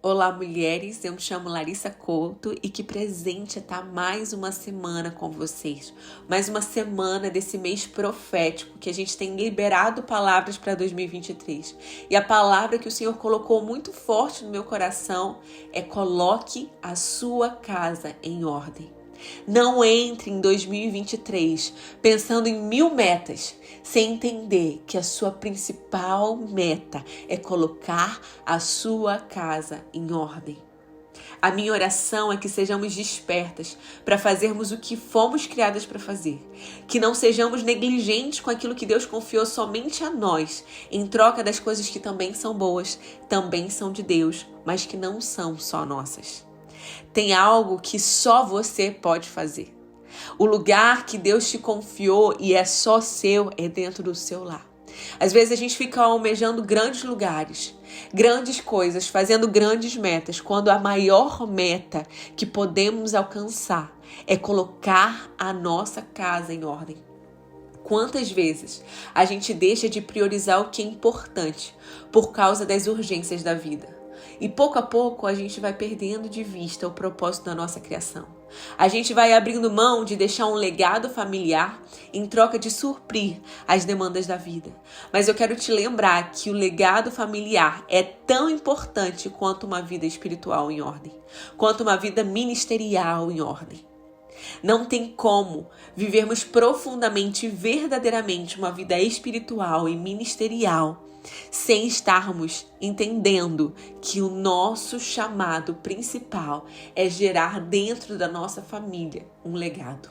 Olá, mulheres, eu me chamo Larissa Couto e que presente é estar mais uma semana com vocês. Mais uma semana desse mês profético que a gente tem liberado palavras para 2023. E a palavra que o Senhor colocou muito forte no meu coração é: coloque a sua casa em ordem. Não entre em 2023 pensando em 1000 metas, sem entender que a sua principal meta é colocar a sua casa em ordem. A minha oração é que sejamos despertas para fazermos o que fomos criadas para fazer. Que não sejamos negligentes com aquilo que Deus confiou somente a nós, em troca das coisas que também são boas, também são de Deus, mas que não são só nossas. Tem algo que só você pode fazer. O lugar que Deus te confiou e é só seu é dentro do seu lar. Às vezes a gente fica almejando grandes lugares, grandes coisas, fazendo grandes metas, quando a maior meta que podemos alcançar é colocar a nossa casa em ordem. Quantas vezes a gente deixa de priorizar o que é importante por causa das urgências da vida? E pouco a pouco a gente vai perdendo de vista o propósito da nossa criação. A gente vai abrindo mão de deixar um legado familiar em troca de suprir as demandas da vida. Mas eu quero te lembrar que o legado familiar é tão importante quanto uma vida espiritual em ordem, quanto uma vida ministerial em ordem. Não tem como vivermos profundamente e verdadeiramente uma vida espiritual e ministerial sem estarmos entendendo que o nosso chamado principal é gerar dentro da nossa família um legado.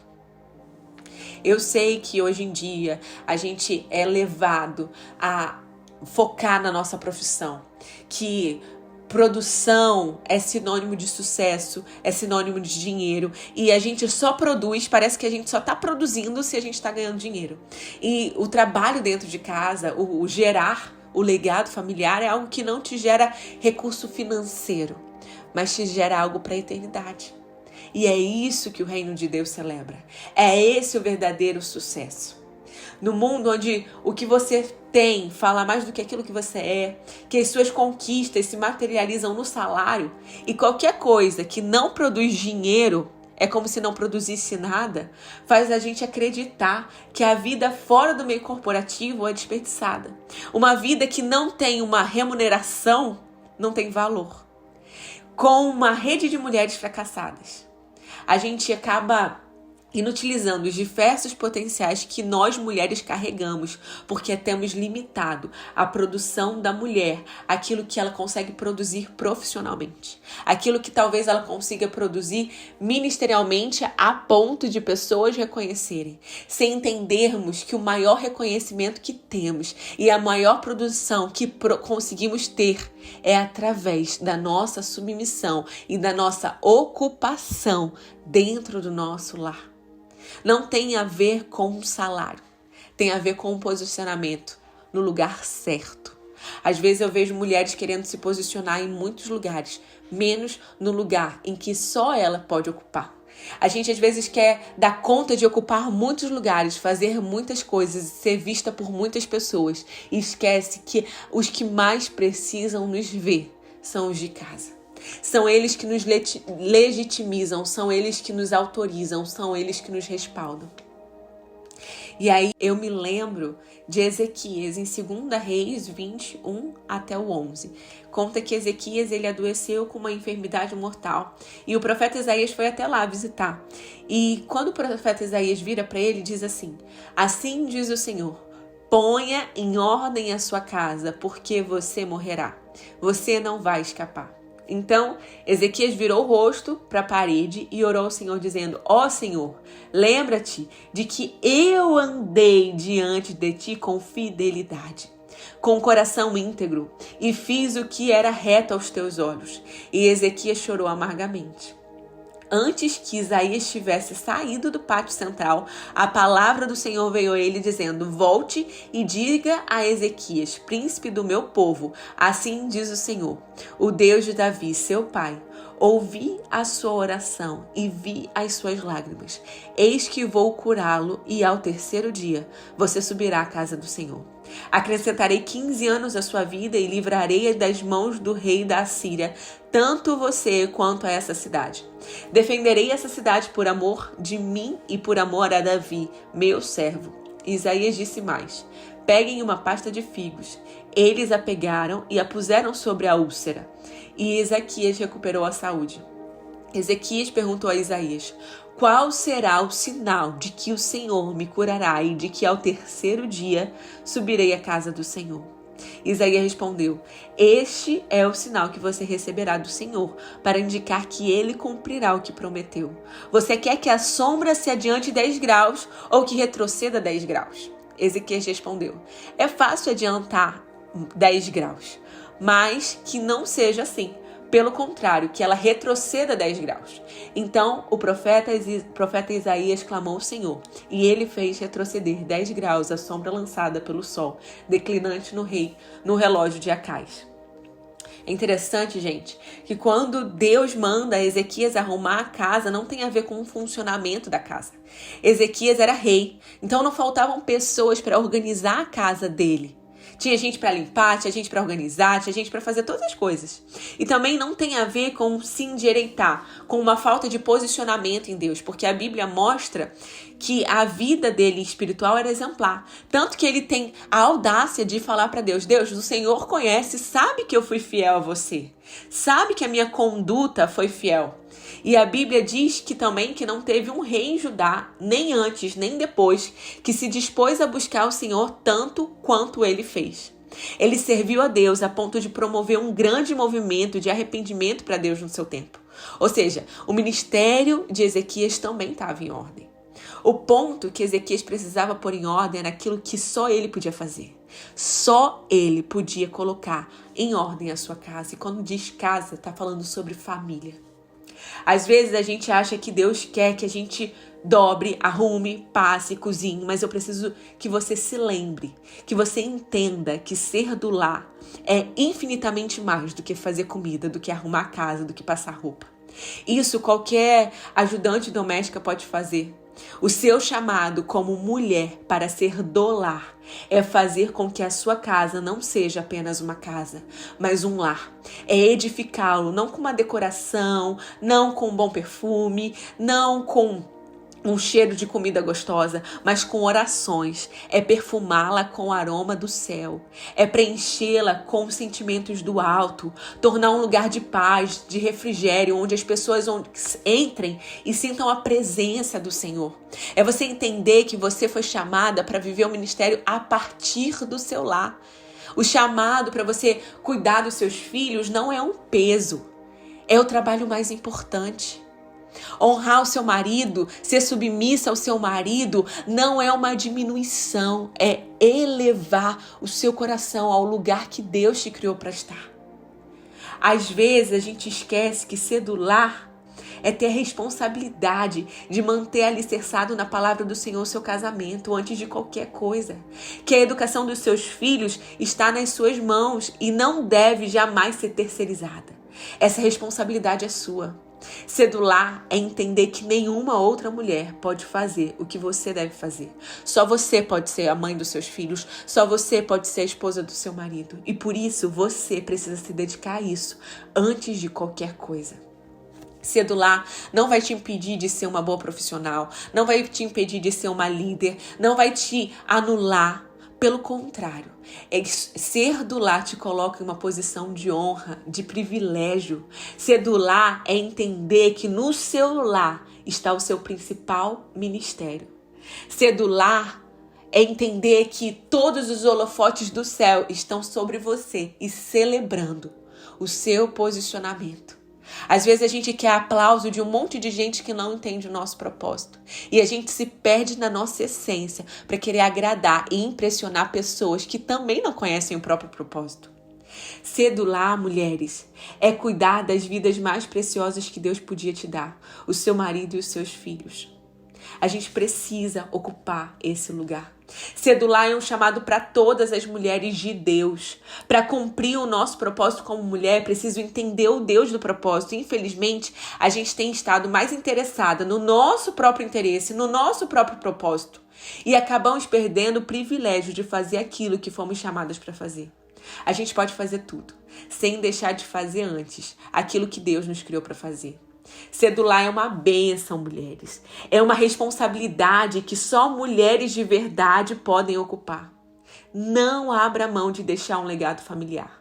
Eu sei que hoje em dia a gente é levado a focar na nossa profissão, que produção é sinônimo de sucesso, é sinônimo de dinheiro, e a gente só produz, parece que a gente só está produzindo se a gente está ganhando dinheiro. E o trabalho dentro de casa, o gerar o legado familiar é algo que não te gera recurso financeiro, mas te gera algo para a eternidade. E é isso que o reino de Deus celebra. É esse o verdadeiro sucesso. No mundo onde o que você tem fala mais do que aquilo que você é, que as suas conquistas se materializam no salário, e qualquer coisa que não produz dinheiro é como se não produzisse nada, faz a gente acreditar que a vida fora do meio corporativo é desperdiçada. Uma vida que não tem uma remuneração não tem valor. Com uma rede de mulheres fracassadas, a gente acaba inutilizando os diversos potenciais que nós mulheres carregamos, porque temos limitado a produção da mulher, aquilo que ela consegue produzir profissionalmente, aquilo que talvez ela consiga produzir ministerialmente a ponto de pessoas reconhecerem, sem entendermos que o maior reconhecimento que temos e a maior produção que conseguimos ter é através da nossa submissão e da nossa ocupação dentro do nosso lar. Não tem a ver com um salário, tem a ver com um posicionamento no lugar certo. Às vezes eu vejo mulheres querendo se posicionar em muitos lugares, menos no lugar em que só ela pode ocupar. A gente às vezes quer dar conta de ocupar muitos lugares, fazer muitas coisas, ser vista por muitas pessoas e esquece que os que mais precisam nos ver são os de casa. São eles que nos legitimizam, são eles que nos autorizam, são eles que nos respaldam. E aí eu me lembro de Ezequias em 2 Reis 21 até o 11. Conta que Ezequias ele adoeceu com uma enfermidade mortal e o profeta Isaías foi até lá visitar. E quando o profeta Isaías vira para ele, diz assim: assim diz o Senhor, ponha em ordem a sua casa, porque você morrerá. Você não vai escapar. Então, Ezequias virou o rosto para a parede e orou ao Senhor dizendo: ó Senhor, lembra-te de que eu andei diante de ti com fidelidade, com o coração íntegro, e fiz o que era reto aos teus olhos. E Ezequias chorou amargamente. Antes que Isaías tivesse saído do pátio central, a palavra do Senhor veio a ele dizendo: volte e diga a Ezequias, príncipe do meu povo, assim diz o Senhor, o Deus de Davi, seu pai. Ouvi a sua oração e vi as suas lágrimas. Eis que vou curá-lo e ao terceiro dia você subirá à casa do Senhor. Acrescentarei 15 anos à sua vida e livrarei das mãos do rei da Assíria tanto você quanto a essa cidade. Defenderei essa cidade por amor de mim e por amor a Davi, meu servo. Isaías disse mais: peguem uma pasta de figos. Eles a pegaram e a puseram sobre a úlcera. E Ezequias recuperou a saúde. Ezequias perguntou a Isaías: qual será o sinal de que o Senhor me curará e de que ao terceiro dia subirei à casa do Senhor? Isaías respondeu: este é o sinal que você receberá do Senhor, para indicar que ele cumprirá o que prometeu. Você quer que a sombra se adiante 10 graus ou que retroceda 10 graus? Ezequias respondeu: é fácil adiantar 10 graus, mas que não seja assim. Pelo contrário, que ela retroceda 10 graus. Então o profeta Isaías clamou ao Senhor, e ele fez retroceder 10 graus a sombra lançada pelo sol, declinante no relógio de Acais. É interessante, gente, que quando Deus manda Ezequias arrumar a casa, não tem a ver com o funcionamento da casa. Ezequias era rei, então não faltavam pessoas para organizar a casa dele. Tinha gente para limpar, tinha gente para organizar, tinha gente para fazer todas as coisas. E também não tem a ver com se endireitar, com uma falta de posicionamento em Deus, porque a Bíblia mostra que a vida dele espiritual era exemplar. Tanto que ele tem a audácia de falar para Deus: Deus, o Senhor conhece, sabe que eu fui fiel a você. Sabe que a minha conduta foi fiel. E a Bíblia diz que também que não teve um rei em Judá, nem antes, nem depois, que se dispôs a buscar o Senhor tanto quanto ele fez. Ele serviu a Deus a ponto de promover um grande movimento de arrependimento para Deus no seu tempo. Ou seja, o ministério de Ezequias também estava em ordem. O ponto que Ezequias precisava pôr em ordem era aquilo que só ele podia fazer. Só ele podia colocar em ordem a sua casa. E quando diz casa, está falando sobre família. Às vezes a gente acha que Deus quer que a gente dobre, arrume, passe, cozinhe, mas eu preciso que você se lembre, que você entenda que ser do lar é infinitamente mais do que fazer comida, do que arrumar a casa, do que passar roupa. Isso qualquer ajudante doméstica pode fazer. O seu chamado como mulher para ser do lar é fazer com que a sua casa não seja apenas uma casa, mas um lar. É edificá-lo não com uma decoração, não com um bom perfume, não com um cheiro de comida gostosa, mas com orações. É perfumá-la com o aroma do céu. É preenchê-la com sentimentos do alto. Tornar um lugar de paz, de refrigério, onde as pessoas entrem e sintam a presença do Senhor. É você entender que você foi chamada para viver o ministério a partir do seu lar. O chamado para você cuidar dos seus filhos não é um peso. É o trabalho mais importante. Honrar o seu marido, ser submissa ao seu marido, não é uma diminuição, é elevar o seu coração ao lugar que Deus te criou para estar. Às vezes a gente esquece que ser do lar é ter a responsabilidade de manter alicerçado na palavra do Senhor o seu casamento antes de qualquer coisa. Que a educação dos seus filhos está nas suas mãos e não deve jamais ser terceirizada. Essa responsabilidade é sua. Ser do lar é entender que nenhuma outra mulher pode fazer o que você deve fazer. Só você pode ser a mãe dos seus filhos, só você pode ser a esposa do seu marido. E por isso você precisa se dedicar a isso antes de qualquer coisa. Ser do lar não vai te impedir de ser uma boa profissional, não vai te impedir de ser uma líder, não vai te anular. Pelo contrário, ser do lar te coloca em uma posição de honra, de privilégio. Ser do lar é entender que no seu lar está o seu principal ministério. Ser do lar é entender que todos os holofotes do céu estão sobre você e celebrando o seu posicionamento. Às vezes a gente quer aplauso de um monte de gente que não entende o nosso propósito. E a gente se perde na nossa essência para querer agradar e impressionar pessoas que também não conhecem o próprio propósito. Ser do lar, mulheres, é cuidar das vidas mais preciosas que Deus podia te dar, o seu marido e os seus filhos. A gente precisa ocupar esse lugar. Ser do lar é um chamado para todas as mulheres de Deus. Para cumprir o nosso propósito como mulher, é preciso entender o Deus do propósito. Infelizmente, a gente tem estado mais interessada no nosso próprio interesse, no nosso próprio propósito. E acabamos perdendo o privilégio de fazer aquilo que fomos chamadas para fazer. A gente pode fazer tudo, sem deixar de fazer antes aquilo que Deus nos criou para fazer. Ser do lar é uma bênção, mulheres. É uma responsabilidade que só mulheres de verdade podem ocupar. Não abra mão de deixar um legado familiar.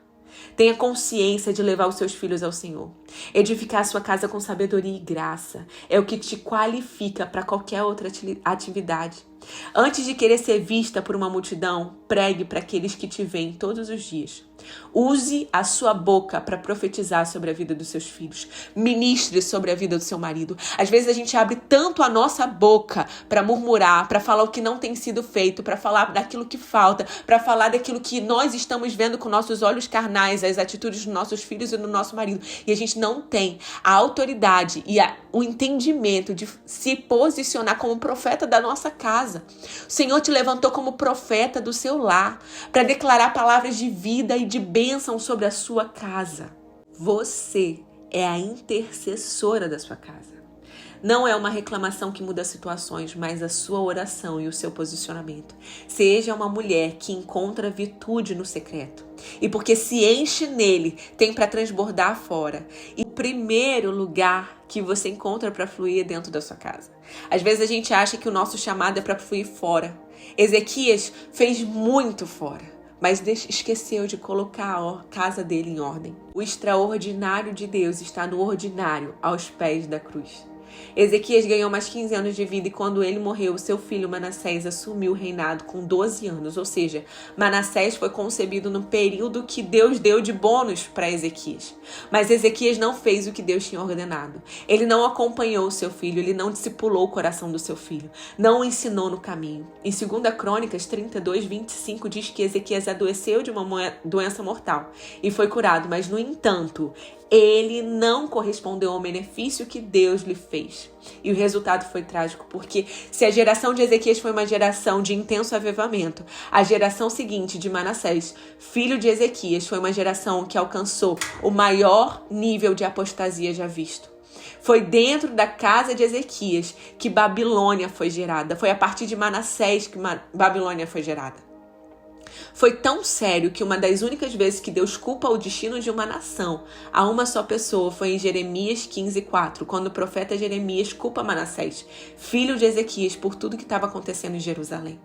Tenha consciência de levar os seus filhos ao Senhor. Edificar a sua casa com sabedoria e graça é o que te qualifica para qualquer outra atividade. Antes de querer ser vista por uma multidão, pregue para aqueles que te veem todos os dias. Use a sua boca para profetizar sobre a vida dos seus filhos. Ministre sobre a vida do seu marido. Às vezes a gente abre tanto a nossa boca para murmurar, para falar o que não tem sido feito, para falar daquilo que falta, para falar daquilo que nós estamos vendo com nossos olhos carnais, as atitudes dos nossos filhos e do nosso marido. E a gente não tem a autoridade e o entendimento de se posicionar como profeta da nossa casa. O Senhor te levantou como profeta do seu lar para declarar palavras de vida e de bênção sobre a sua casa. Você é a intercessora da sua casa. Não é uma reclamação que muda situações, mas a sua oração e o seu posicionamento. Seja uma mulher que encontra virtude no secreto. E porque se enche nele, tem para transbordar fora. E o primeiro lugar que você encontra para fluir é dentro da sua casa. Às vezes a gente acha que o nosso chamado é para fluir fora. Ezequias fez muito fora, mas esqueceu de colocar a casa dele em ordem. O extraordinário de Deus está no ordinário, aos pés da cruz. Ezequias ganhou mais 15 anos de vida e quando ele morreu, seu filho Manassés assumiu o reinado com 12 anos. Ou seja, Manassés foi concebido no período que Deus deu de bônus para Ezequias. Mas Ezequias não fez o que Deus tinha ordenado. Ele não acompanhou o seu filho, ele não discipulou o coração do seu filho, não o ensinou no caminho. Em 2 Crônicas 32, 25 diz que Ezequias adoeceu de uma doença mortal e foi curado, mas no entanto, ele não correspondeu ao benefício que Deus lhe fez. E o resultado foi trágico, porque se a geração de Ezequias foi uma geração de intenso avivamento, a geração seguinte de Manassés, filho de Ezequias, foi uma geração que alcançou o maior nível de apostasia já visto. Foi dentro da casa de Ezequias que Babilônia foi gerada. Foi a partir de Manassés que Babilônia foi gerada. Foi tão sério que uma das únicas vezes que Deus culpa o destino de uma nação a uma só pessoa foi em Jeremias 15:4, quando o profeta Jeremias culpa Manassés, filho de Ezequias, por tudo que estava acontecendo em Jerusalém.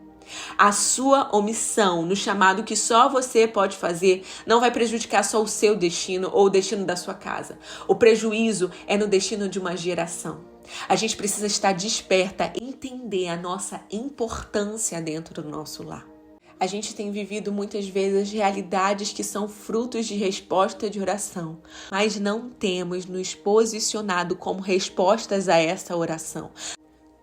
A sua omissão no chamado que só você pode fazer não vai prejudicar só o seu destino ou o destino da sua casa. O prejuízo é no destino de uma geração. A gente precisa estar desperta, entender a nossa importância dentro do nosso lar. A gente tem vivido muitas vezes realidades que são frutos de resposta de oração, mas não temos nos posicionado como respostas a essa oração.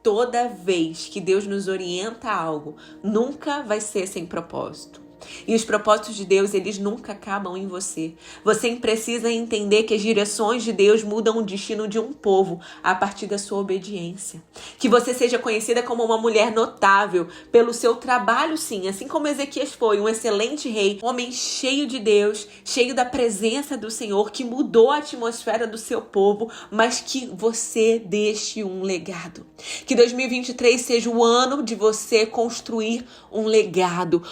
Toda vez que Deus nos orienta a algo, nunca vai ser sem propósito. E os propósitos de Deus, eles nunca acabam em você. Você precisa entender que as direções de Deus mudam o destino de um povo a partir da sua obediência. Que você seja conhecida como uma mulher notável pelo seu trabalho, sim. Assim como Ezequias foi um excelente rei, um homem cheio de Deus, cheio da presença do Senhor, que mudou a atmosfera do seu povo, mas que você deixe um legado. Que 2023 seja o ano de você construir um legado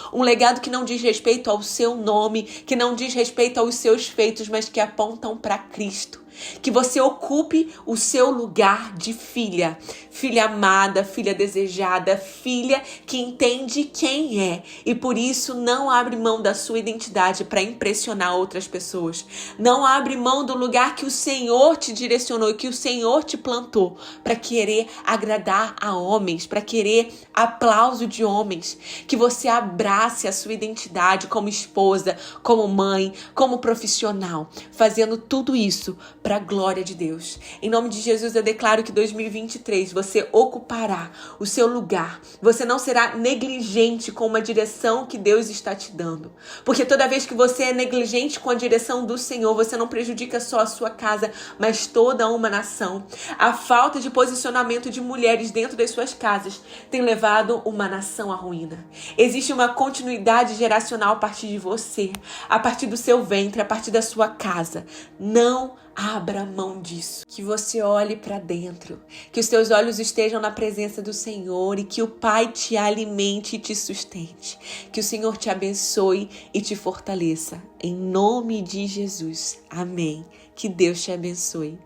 que não diz respeito ao seu nome, que não diz respeito aos seus feitos, mas que apontam para Cristo. Que você ocupe o seu lugar de filha, filha amada, filha desejada, filha que entende quem é e por isso não abre mão da sua identidade para impressionar outras pessoas. Não abre mão do lugar que o Senhor te direcionou e que o Senhor te plantou para querer agradar a homens, para querer aplauso de homens. Que você abrace a sua identidade como esposa, como mãe, como profissional, fazendo tudo isso para a glória de Deus. Em nome de Jesus, eu declaro que 2023 você ocupará o seu lugar. Você não será negligente com uma direção que Deus está te dando. Porque toda vez que você é negligente com a direção do Senhor, você não prejudica só a sua casa, mas toda uma nação. A falta de posicionamento de mulheres dentro das suas casas tem levado uma nação à ruína. Existe uma continuidade geracional a partir de você, a partir do seu ventre, a partir da sua casa. Não Abra mão disso, que você olhe para dentro, que os teus olhos estejam na presença do Senhor e que o Pai te alimente e te sustente, que o Senhor te abençoe e te fortaleça. Em nome de Jesus. Amém. Que Deus te abençoe.